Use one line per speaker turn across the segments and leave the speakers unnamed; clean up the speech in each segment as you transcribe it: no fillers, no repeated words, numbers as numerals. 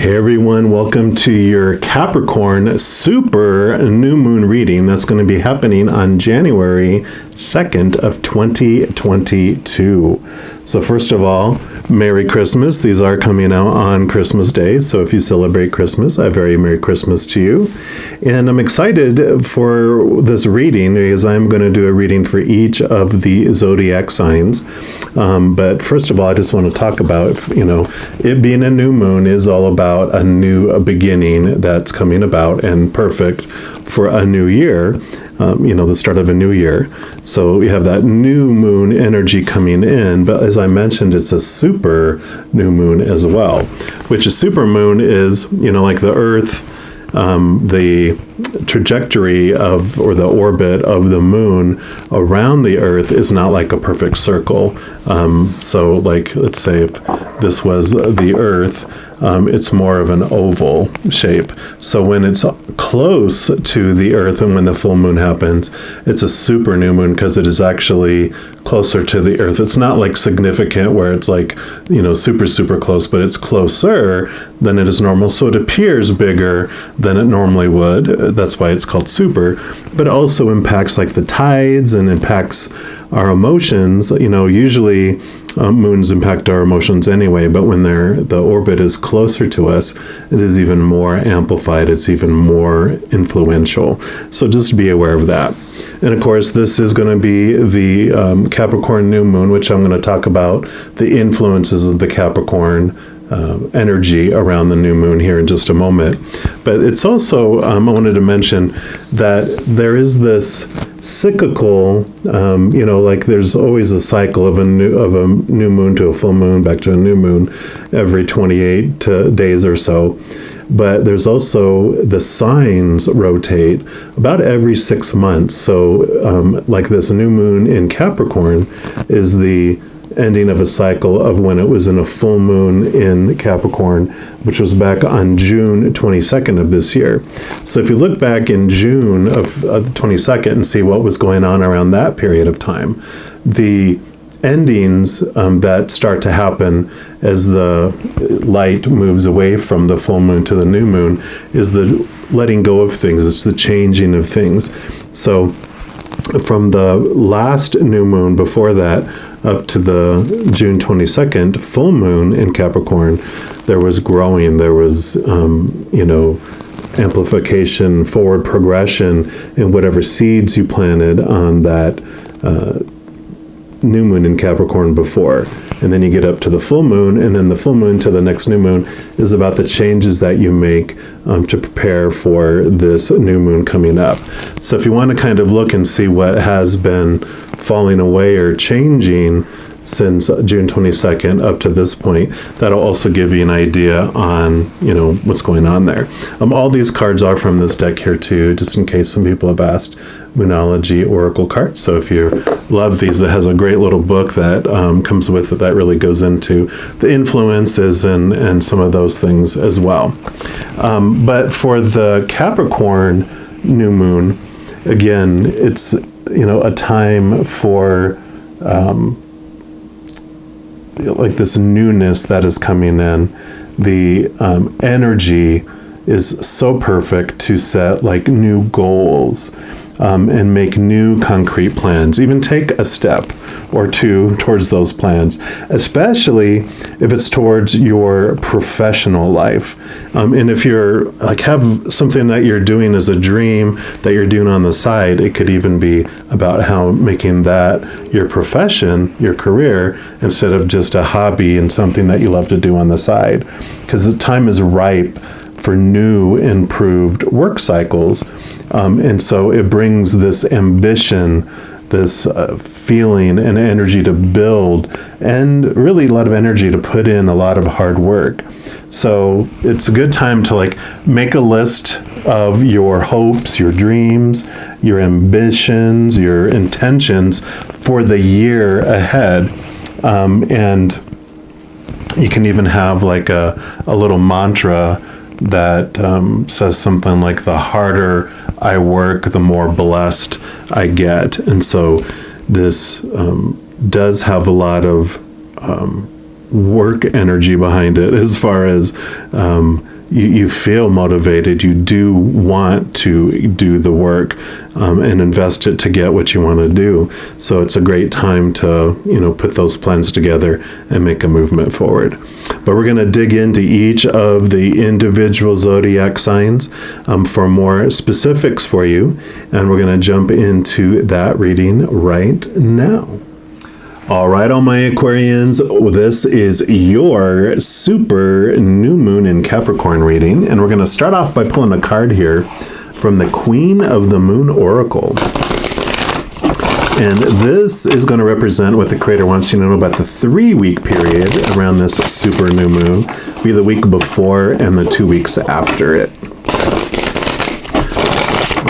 Hey everyone, welcome to your Capricorn Super New Moon reading that's going to be happening on January 2nd of 2022. So first of all, Merry Christmas. These are coming out on Christmas Day, so if you celebrate Christmas, a very Merry Christmas to you. And I'm excited for this reading because I'm going to do a reading for each of the zodiac signs. But first of all, I just want to talk about, it being a new moon is all about a new beginning that's coming about and perfect for a new year, the start of a new year. So we have that new moon energy coming in, but as I mentioned, it's a super new moon as well, which a super moon is, like the Earth, the trajectory of, or the orbit of the moon around the Earth is not like a perfect circle. So like, let's say if this was the Earth, it's more of an oval shape. So when it's close to the Earth and when the full moon happens, it's a super new moon because it is actually closer to the Earth. It's not like significant where it's like, super, super close, but it's closer than it is normal. So it appears bigger than it normally would. That's why it's called super. But it also impacts like the tides and impacts our emotions. Usually moons impact our emotions anyway, but when the orbit is closer to us, it is even more amplified. It's even more influential. So just be aware of that. And of course, this is going to be the Capricorn new moon, which I'm going to talk about the influences of the Capricorn energy around the new moon here in just a moment. But it's also, I wanted to mention that there is this cyclical, like there's always a cycle of a new moon to a full moon, back to a new moon every 28 days or so. But there's also the signs rotate about every 6 months. So like this new moon in Capricorn is the ending of a cycle of when it was in a full moon in Capricorn, which was back on June 22nd of this year. So if you look back in June of the 22nd and see what was going on around that period of time, the endings that start to happen as the light moves away from the full moon to the new moon is the letting go of things. It's the changing of things. So from the last new moon before that up to the June 22nd full moon in Capricorn, there was growing, there was, amplification, forward progression in whatever seeds you planted on that new moon in Capricorn before. And then you get up to the full moon, and then the full moon to the next new moon is about the changes that you make to prepare for this new moon coming up. So if you want to kind of look and see what has been falling away or changing since June 22nd up to this point, that'll also give you an idea on, what's going on there. All these cards are from this deck here too, just in case some people have asked. Moonology Oracle cards. So if you love these, it has a great little book that comes with it that really goes into the influences and some of those things as well. But for the Capricorn new moon, again, it's a time for like this newness that is coming in. The energy is so perfect to set like new goals and make new concrete plans, even take a step or two towards those plans, especially if it's towards your professional life. And if you're like have something that you're doing as a dream that you're doing on the side, it could even be about how making that your profession, your career, instead of just a hobby and something that you love to do on the side. Because the time is ripe for new, improved work cycles. And so it brings this ambition, this feeling and energy to build, and really a lot of energy to put in a lot of hard work. So it's a good time to like make a list of your hopes, your dreams, your ambitions, your intentions for the year ahead. And you can even have like a little mantra that says something like, the harder I work, the more blessed I get. And so this does have a lot of work energy behind it, as far as you feel motivated. You do want to do the work and invest it to get what you want to do. So it's a great time to, put those plans together and make a movement forward. But we're going to dig into each of the individual zodiac signs for more specifics for you. And we're going to jump into that reading right now. All right, all my Aquarians, this is your super new moon in Capricorn reading. And we're going to start off by pulling a card here from the Queen of the Moon Oracle. And this is going to represent what the creator wants you to know about the 3-week period around this super new moon, be the week before and the 2 weeks after it.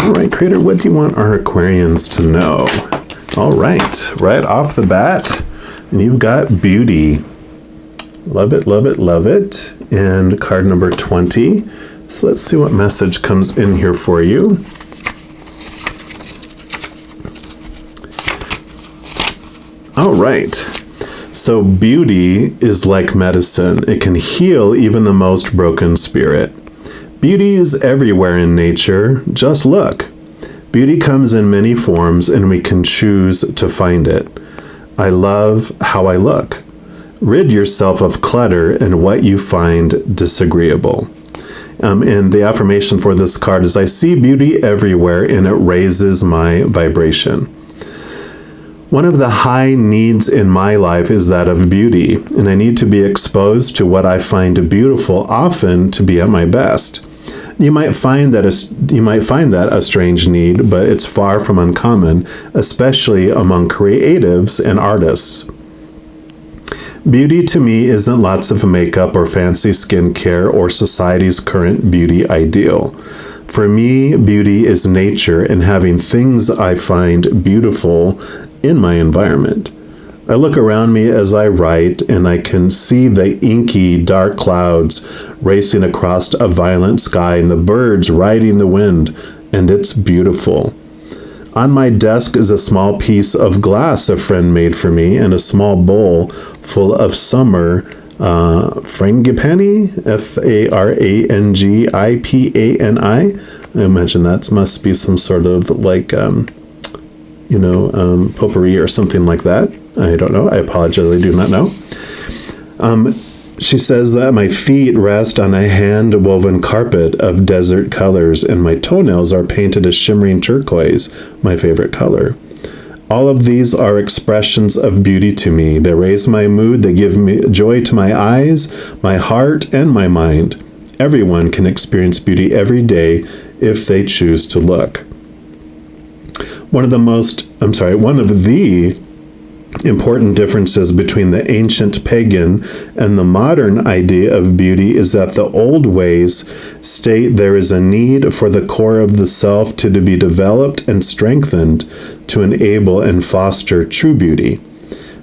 All right, creator, what do you want our Aquarians to know? All right off the bat, and you've got beauty. Love it, love it, love it. And card number 20. So let's see what message comes in here for you. All right. So beauty is like medicine. It can heal even the most broken spirit. Beauty is everywhere in nature. Just look. Beauty comes in many forms, and we can choose to find it. I love how I look. Rid yourself of clutter and what you find disagreeable. And the affirmation for this card is, I see beauty everywhere, and it raises my vibration. One of the high needs in my life is that of beauty, and I need to be exposed to what I find beautiful, often to be at my best. You might find that a strange need, but it's far from uncommon, especially among creatives and artists. Beauty to me isn't lots of makeup or fancy skincare or society's current beauty ideal. For me, beauty is nature and having things I find beautiful in my environment. I look around me as I write, and I can see the inky, dark clouds racing across a violent sky and the birds riding the wind, and it's beautiful. On my desk is a small piece of glass a friend made for me, and a small bowl full of summer frangipani, F-A-R-A-N-G-I-P-A-N-I. I imagine that must be some sort of potpourri or something like that. I don't know. I apologize. I do not know. She says that my feet rest on a hand-woven carpet of desert colors, and my toenails are painted a shimmering turquoise, my favorite color. All of these are expressions of beauty to me. They raise my mood. They give me joy to my eyes, my heart, and my mind. Everyone can experience beauty every day if they choose to look. One of the important differences between the ancient pagan and the modern idea of beauty is that the old ways state there is a need for the core of the self to be developed and strengthened to enable and foster true beauty.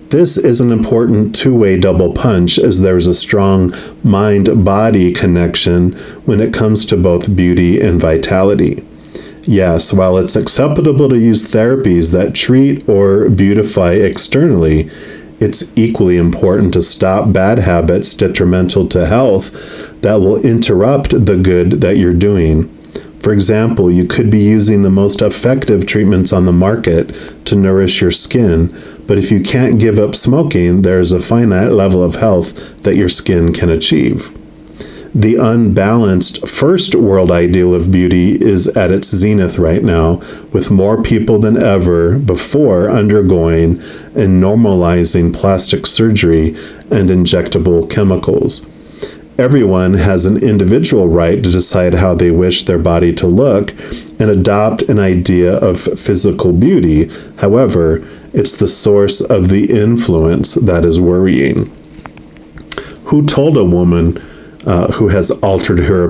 This is an important two-way double punch, as there is a strong mind-body connection when it comes to both beauty and vitality. Yes, while it's acceptable to use therapies that treat or beautify externally, it's equally important to stop bad habits detrimental to health that will interrupt the good that you're doing. For example, you could be using the most effective treatments on the market to nourish your skin, but if you can't give up smoking, there's a finite level of health that your skin can achieve. The unbalanced first world ideal of beauty is at its zenith right now, with more people than ever before undergoing and normalizing plastic surgery and injectable chemicals. Everyone has an individual right to decide how they wish their body to look and adopt an idea of physical beauty. However, it's the source of the influence that is worrying. Who told a woman who has altered her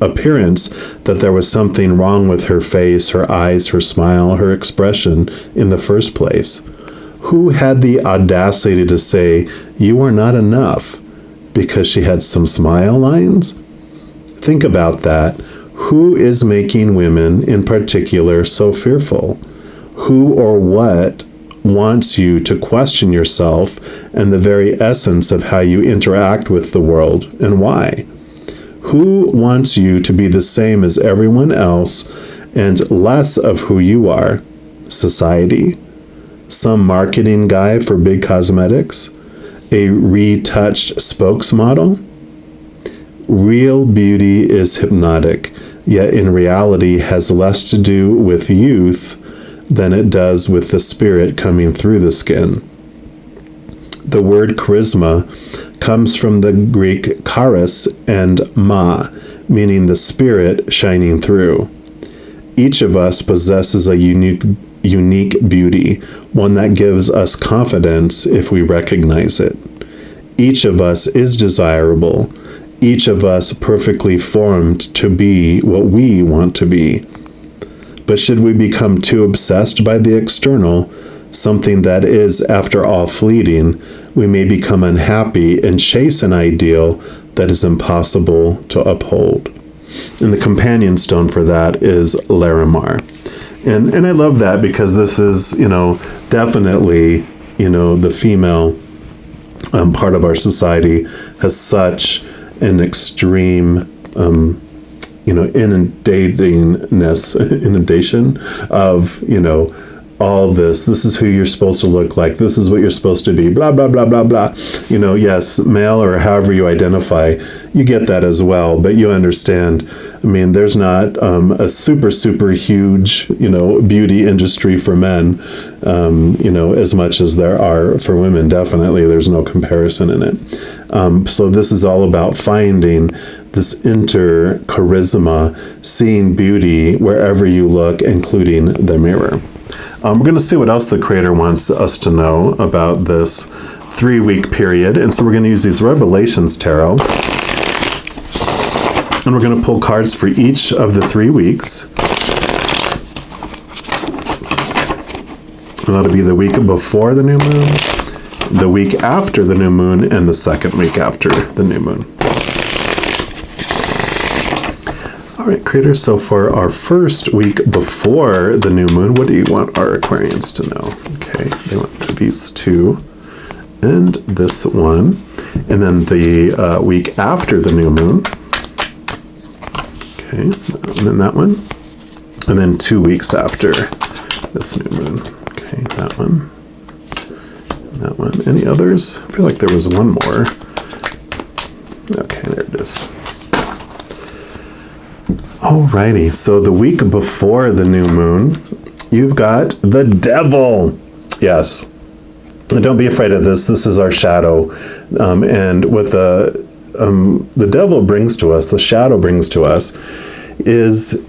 appearance that there was something wrong with her face, her eyes, her smile, her expression in the first place? Who had the audacity to say, "You are not enough," because she had some smile lines? Think about that. Who is making women in particular so fearful? Who or what wants you to question yourself and the very essence of how you interact with the world, and why? Who wants you to be the same as everyone else and less of who you are? Society? Some marketing guy for big cosmetics? A retouched spokesmodel? Real beauty is hypnotic, yet in reality has less to do with youth than it does with the spirit coming through the skin. The word charisma comes from the Greek charis and ma, meaning the spirit shining through. Each of us possesses a unique beauty, one that gives us confidence if we recognize it. Each of us is desirable, each of us perfectly formed to be what we want to be. But should we become too obsessed by the external, something that is, after all, fleeting, we may become unhappy and chase an ideal that is impossible to uphold. And the companion stone for that is Larimar. And I love that because this is, definitely, the female part of our society has such an extreme inundation of, all this is who you're supposed to look like, this is what you're supposed to be, blah, blah, blah, blah, blah. Yes, male or however you identify, you get that as well, but you understand, there's not a super, super huge, beauty industry for men, as much as there are for women. Definitely, there's no comparison in it. So this is all about finding this inner charisma, seeing beauty wherever you look, including the mirror. We're going to see what else the Creator wants us to know about this 3-week period. And so we're going to use these Revelations Tarot. And we're going to pull cards for each of the 3 weeks. And that'll be the week before the new moon, the week after the new moon, and the second week after the new moon. All right, Creator, so for our first week before the new moon, what do you want our Aquarians to know? Okay, they want these two and this one. And then the week after the new moon. Okay, and then that one. And then 2 weeks after this new moon. Okay, that one. And that one. Any others? I feel like there was one more. Okay, there it is. Alrighty, so the week before the new moon, you've got the devil. Yes. And don't be afraid of this. This is our shadow. And what the devil brings to us, the shadow brings to us, is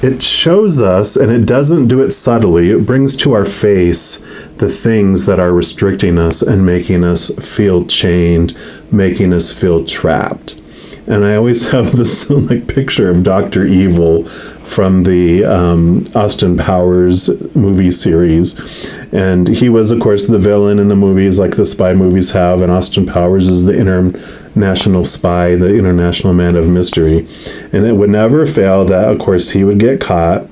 it shows us, and it doesn't do it subtly, it brings to our face the things that are restricting us and making us feel chained, making us feel trapped. And I always have this picture of Dr. Evil from the Austin Powers movie series. And he was, of course, the villain in the movies, like the spy movies have. And Austin Powers is the international spy, the international man of mystery. And it would never fail that, of course, he would get caught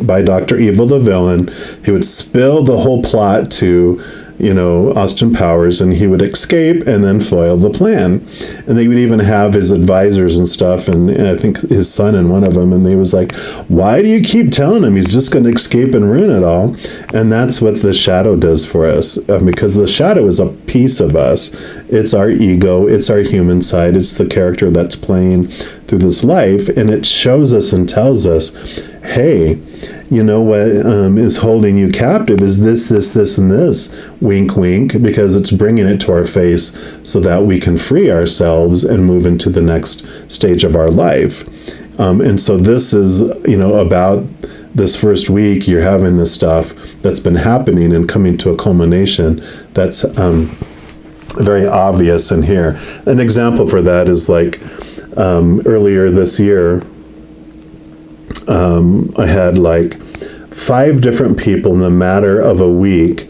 by Dr. Evil, the villain. He would spill the whole plot to Austin Powers, and he would escape and then foil the plan. And they would even have his advisors and stuff, and I think his son in one of them, and they was like, why do you keep telling him he's just going to escape and ruin it all? And that's what the shadow does for us, because the shadow is a piece of us. It's our ego, it's our human side, it's the character that's playing through this life, and it shows us and tells us, hey, what is holding you captive is this, and this, wink, wink, because it's bringing it to our face so that we can free ourselves and move into the next stage of our life. And so this is, about this first week, you're having this stuff that's been happening and coming to a culmination that's very obvious in here. An example for that is earlier this year, I had 5 different people in the matter of a week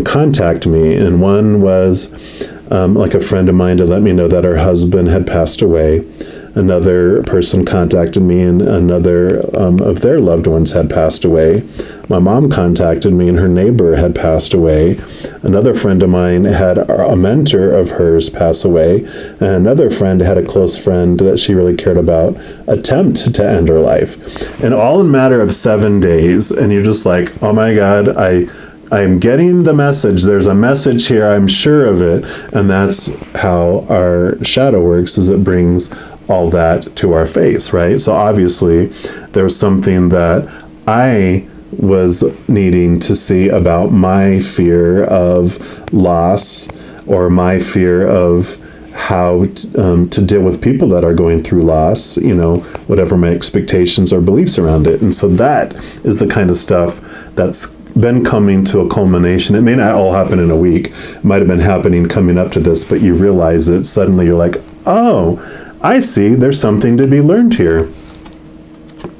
contact me. And one was a friend of mine to let me know that her husband had passed away. Another person contacted me, and another of their loved ones had passed away. My mom contacted me, and her neighbor had passed away. Another friend of mine had a mentor of hers pass away, and another friend had a close friend that she really cared about attempt to end her life. And all in a matter of 7 days, and you're just like, oh my God, I'm getting the message. There's a message here. I'm sure of it. And that's how our shadow works, is it brings all that to our face, right? So obviously there was something that I was needing to see about my fear of loss, or my fear of how to deal with people that are going through loss, whatever my expectations or beliefs around it. And so that is the kind of stuff that's been coming to a culmination. It may not all happen in a week. It might have been happening coming up to this, but you realize it. Suddenly you're like, oh, I see. There's something to be learned here.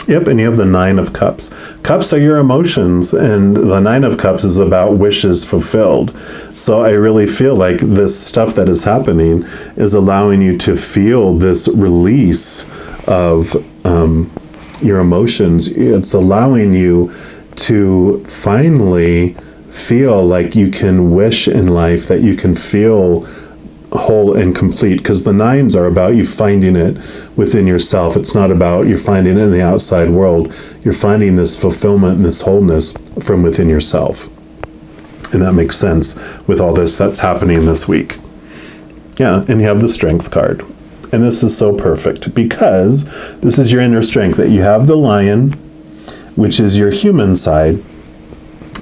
Yep, and you have the 9 of Cups. Cups are your emotions, and the 9 of Cups is about wishes fulfilled. So I really feel like this stuff that is happening is allowing you to feel this release of your emotions. It's allowing you to finally feel like you can wish in life, that you can feel whole and complete, because the 9s are about you finding it within yourself. It's not about you finding it in the outside world. You're finding this fulfillment and this wholeness from within yourself. And that makes sense with all this that's happening this week. Yeah, and you have the Strength card. And this is so perfect, because this is your inner strength, that you have the Lion, which is your human side.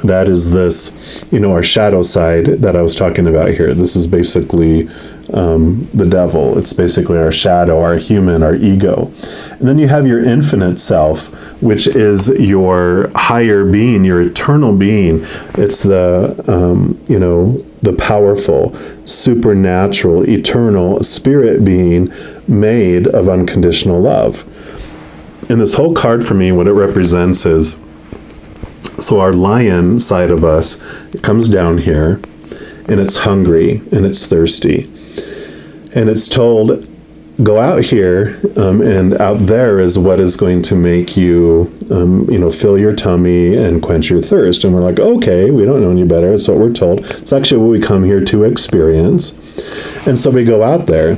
That is this, our shadow side that I was talking about here. This is basically the devil. It's basically our shadow, our human, our ego. And then you have your infinite self, which is your higher being, your eternal being. It's the, the powerful, supernatural, eternal spirit being made of unconditional love. And this whole card for me, what it represents is, so our lion side of us, it comes down here, and it's hungry, and it's thirsty. And it's told, go out here, and out there is what is going to make you, fill your tummy and quench your thirst. And we're like, okay, we don't know any better. That's what we're told. It's actually what we come here to experience. And so we go out there,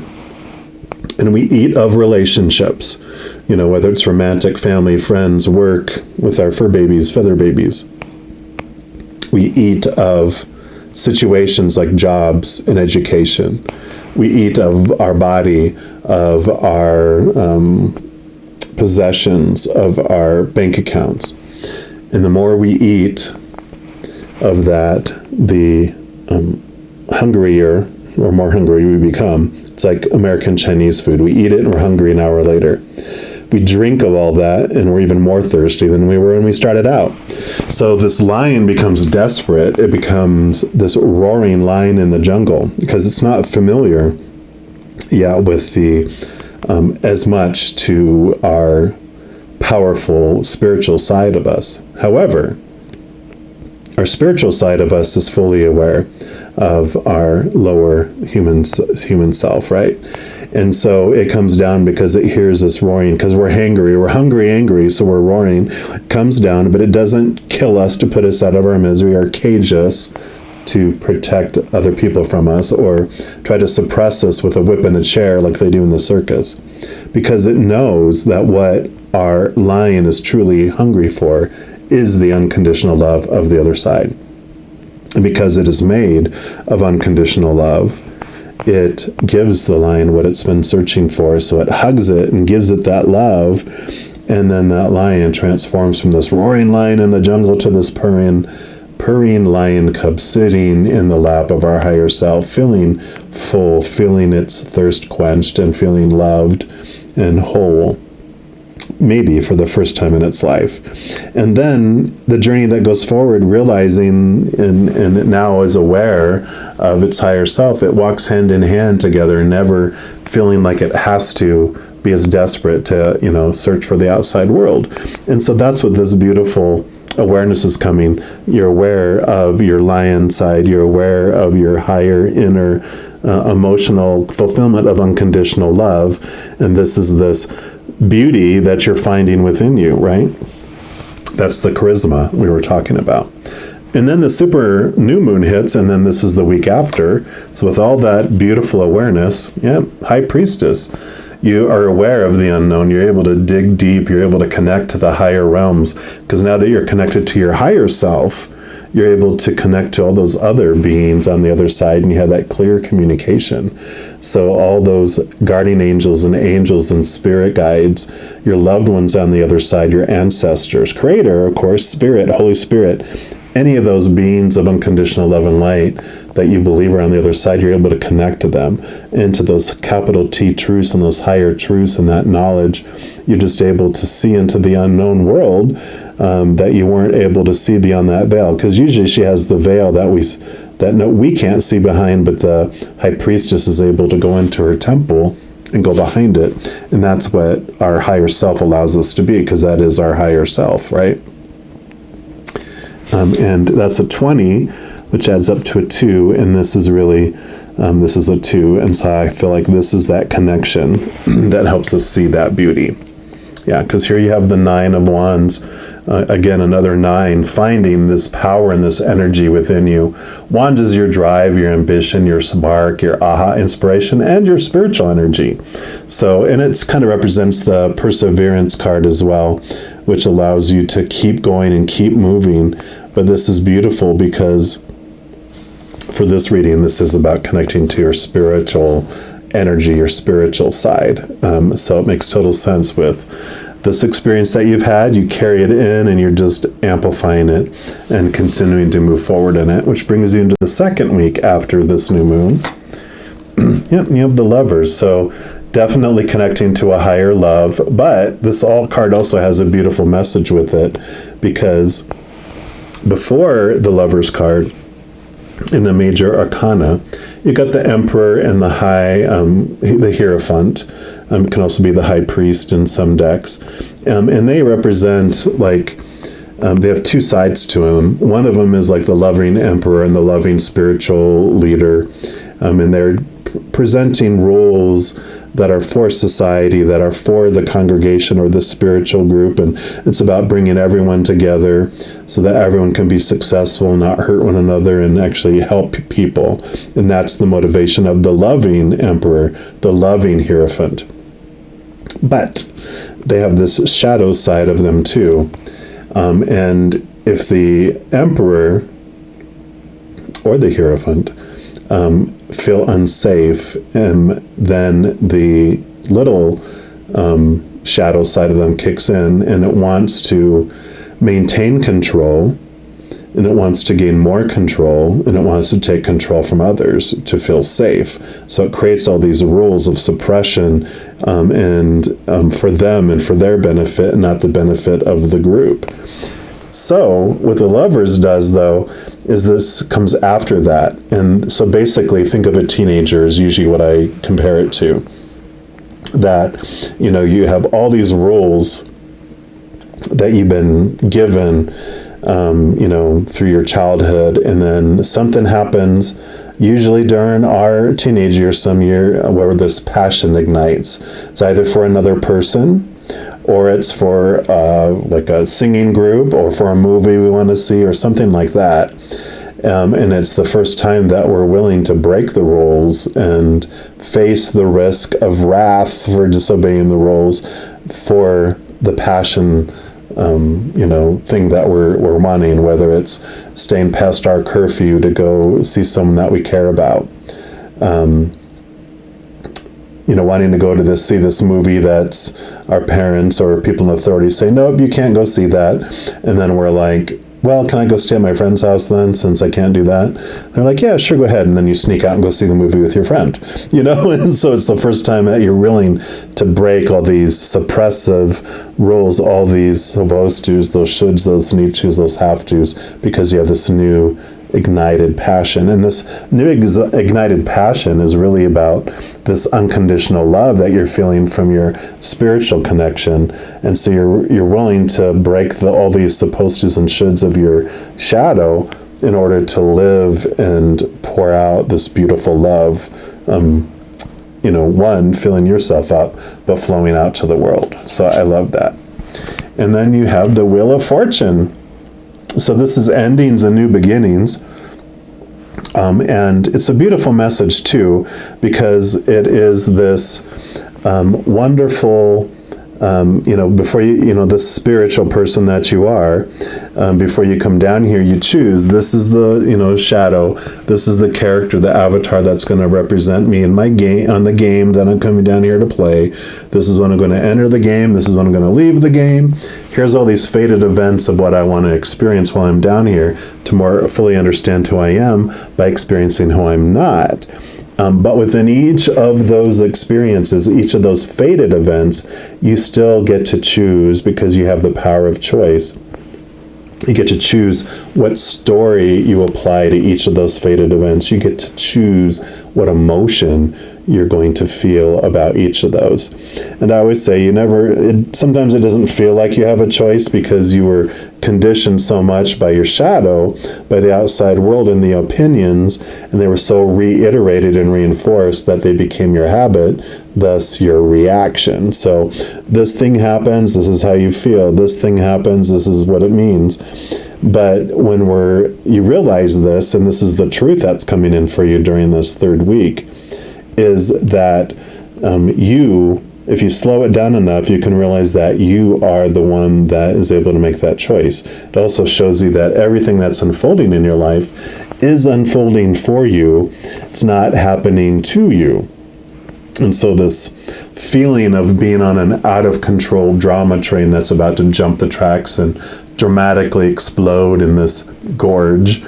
and we eat of relationships. Whether it's romantic, family, friends, work, with our fur babies, feather babies. We eat of situations like jobs and education. We eat of our body, of our possessions, of our bank accounts. And the more we eat of that, the hungrier, or more hungry we become. It's like American Chinese food. We eat it and we're hungry an hour later. We drink of all that and we're even more thirsty than we were when we started out. So this lion becomes desperate. It becomes this roaring lion in the jungle, because it's not familiar with the as much to our powerful spiritual side of us. However, our spiritual side of us is fully aware of our lower human self, right? And so it comes down because it hears this roaring, because we're hangry, we're hungry, angry, so we're roaring. It comes down, but it doesn't kill us to put us out of our misery or cage us to protect other people from us, or try to suppress us with a whip and a chair like they do in the circus. Because it knows that what our lion is truly hungry for is the unconditional love of the other side. And because it is made of unconditional love, it gives the lion what it's been searching for. So it hugs it and gives it that love. And then that lion transforms from this roaring lion in the jungle to this purring lion cub sitting in the lap of our higher self, feeling full, feeling its thirst quenched, and feeling loved and whole. Maybe for the first time in its life. And then the journey that goes forward, realizing and it now is aware of its higher self, it walks hand in hand together, never feeling like it has to be as desperate to, search for the outside world. And so that's what this beautiful awareness is coming. You're aware of your lion side. You're aware of your higher inner emotional fulfillment of unconditional love. And this is this beauty that you're finding within you, right? That's the charisma we were talking about. And then the super new moon hits, and then this is the week after. So with all that beautiful awareness, high priestess, you are aware of the unknown. You're able to dig deep. You're able to connect to the higher realms. Because now that you're connected to your higher self, you're able to connect to all those other beings on the other side, and you have that clear communication. So all those guardian angels and spirit guides, your loved ones on the other side, your ancestors, Creator, of course, Spirit, Holy Spirit, any of those beings of unconditional love and light that you believe are on the other side, you're able to connect to them, into those capital T truths and those higher truths and that knowledge. You're just able to see into the unknown world that you weren't able to see beyond that veil. Because usually she has the veil that we can't see behind, but the high priestess is able to go into her temple and go behind it. And that's what our higher self allows us to be, because that is our higher self, right? And that's a 20, which adds up to a 2, and this is really, this is a 2, and so I feel like this is that connection that helps us see that beauty. Yeah, because here you have the 9 of Wands, again, another 9, finding this power and this energy within you. Wands is your drive, your ambition, your spark, your aha inspiration, and your spiritual energy. So, and it kind of represents the perseverance card as well, which allows you to keep going and keep moving. But this is beautiful because for this reading, this is about connecting to your spiritual energy, your spiritual side. So it makes total sense with this experience that you've had. You carry it in and you're just amplifying it and continuing to move forward in it, which brings you into the second week after this new moon. Yep, you have the Lovers. So definitely connecting to a higher love. But this card also has a beautiful message with it, because before the Lovers card, in the major arcana, you got the Emperor and the the Hierophant. It can also be the High Priest in some decks. And they represent, like, they have two sides to them. One of them is like the loving Emperor and the loving spiritual leader. And they're presenting roles that are for society, that are for the congregation or the spiritual group. And it's about bringing everyone together so that everyone can be successful, not hurt one another, and actually help people. And that's the motivation of the loving Emperor, the loving Hierophant. But they have this shadow side of them too. And if the Emperor or the Hierophant feel unsafe, then the little shadow side of them kicks in, and it wants to maintain control, and it wants to gain more control, and it wants to take control from others to feel safe. So it creates all these rules of suppression and for them and for their benefit, and not the benefit of the group. So what the Lovers does, though, is this comes after that. And so basically, think of a teenager is usually what I compare it to. That, you have all these rules that you've been given, through your childhood, and then something happens, usually during our teenage years, some year, where this passion ignites. It's either for another person, or it's for like a singing group, or for a movie we want to see, or something like that. And it's the first time that we're willing to break the rules and face the risk of wrath for disobeying the rules for the passion, thing that we're wanting, whether it's staying past our curfew to go see someone that we care about. Wanting to go to see this movie that's our parents or people in authority say, nope, you can't go see that. And then we're like, well, can I go stay at my friend's house then, since I can't do that? They're like, yeah, sure, go ahead. And then you sneak out and go see the movie with your friend, And so it's the first time that you're willing to break all these suppressive rules, all these supposed tos, those shoulds, those need tos, those have tos, because you have this new ignited passion. And this new ignited passion is really about this unconditional love that you're feeling from your spiritual connection. And so you're willing to break all these supposed tos and shoulds of your shadow in order to live and pour out this beautiful love, one, filling yourself up, but flowing out to the world. So I love that. And then you have the Wheel of Fortune. So this is endings and new beginnings. And it's a beautiful message too, because it is this wonderful, before this spiritual person that you are, before you come down here, you choose, this is the, shadow, this is the character, the avatar that's going to represent me in my game, on the game that I'm coming down here to play. This is when I'm going to enter the game. This is when I'm going to leave the game. Here's all these fated events of what I want to experience while I'm down here to more fully understand who I am by experiencing who I'm not. But within each of those experiences, each of those fated events, you still get to choose, because you have the power of choice. You get to choose what story you apply to each of those fated events. You get to choose what emotion you're going to feel about each of those. And I always say sometimes it doesn't feel like you have a choice, because you were conditioned so much by your shadow, by the outside world and the opinions, and they were so reiterated and reinforced that they became your habit, thus your reaction. So this thing happens, this is how you feel. This thing happens, this is what it means. But when you realize this, and this is the truth that's coming in for you during this third week, is that if you slow it down enough, you can realize that you are the one that is able to make that choice. It also shows you that everything that's unfolding in your life is unfolding for you. It's not happening to you. And so this feeling of being on an out-of-control drama train that's about to jump the tracks and dramatically explode in this gorge,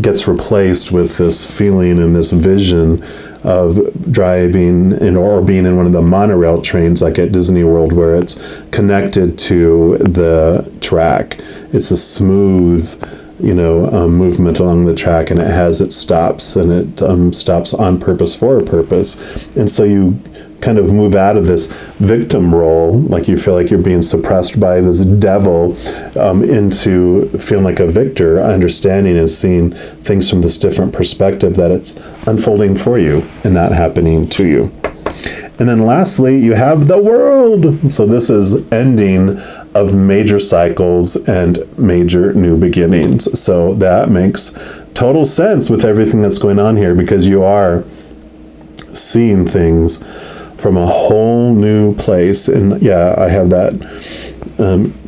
gets replaced with this feeling and this vision of driving or being in one of the monorail trains, like at Disney World, where it's connected to the track. It's a smooth, movement along the track, and it has its stops, and it stops on purpose for a purpose. And so you kind of move out of this victim role, like you feel like you're being suppressed by this devil, into feeling like a victor, understanding and seeing things from this different perspective, that it's unfolding for you and not happening to you. And then lastly, you have the world. So this is ending of major cycles and major new beginnings. So that makes total sense with everything that's going on here, because you are seeing things from a whole new place. And yeah, I have that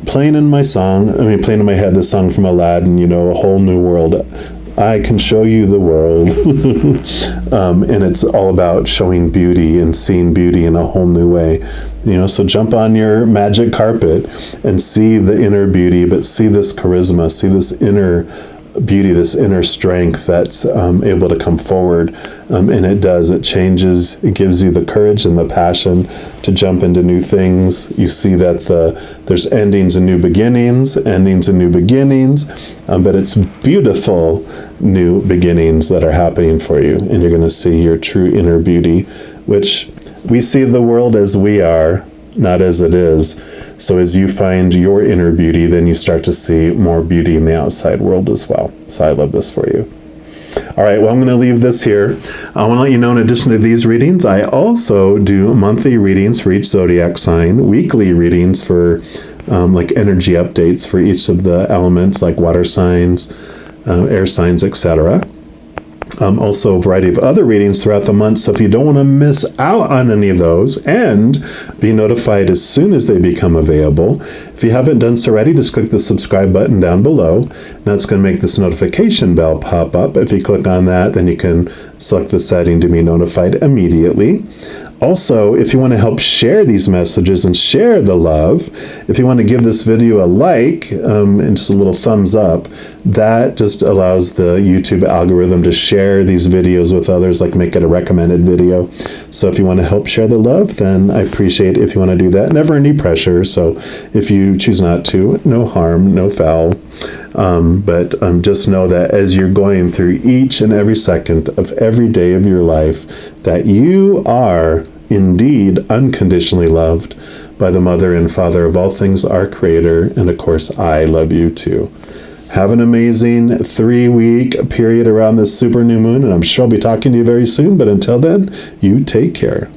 playing in my head, the song from Aladdin, a whole new world. I can show you the world. And it's all about showing beauty and seeing beauty in a whole new way. So jump on your magic carpet and see the inner beauty, but see this charisma, see this inner beauty, this inner strength that's able to come forward. And it changes, it gives you the courage and the passion to jump into new things. You see that there's endings and new beginnings, but it's beautiful new beginnings that are happening for you. And you're going to see your true inner beauty, which we see the world as we are, not as it is. So as you find your inner beauty, then you start to see more beauty in the outside world as well. So I love this for you. All right, well, I'm going to leave this here. I want to let you know, in addition to these readings, I also do monthly readings for each zodiac sign, weekly readings for like energy updates for each of the elements, like water signs, air signs, etc. Also a variety of other readings throughout the month. So if you don't want to miss out on any of those and be notified as soon as they become available, if you haven't done so already, just click the subscribe button down below. That's going to make this notification bell pop up. If you click on that, then you can select the setting to be notified immediately. Also, if you want to help share these messages and share the love, if you want to give this video a like and just a little thumbs up, that just allows the YouTube algorithm to share these videos with others, like make it a recommended video. So if you want to help share the love, then I appreciate if you want to do that. Never any pressure. So if you choose not to, no harm, no foul. But just know that as you're going through each and every second of every day of your life, that you are indeed unconditionally loved by the Mother and Father of all things, our Creator, and of course, I love you too. Have an amazing 3-week period around this super new moon, and I'm sure I'll be talking to you very soon, but until then, you take care.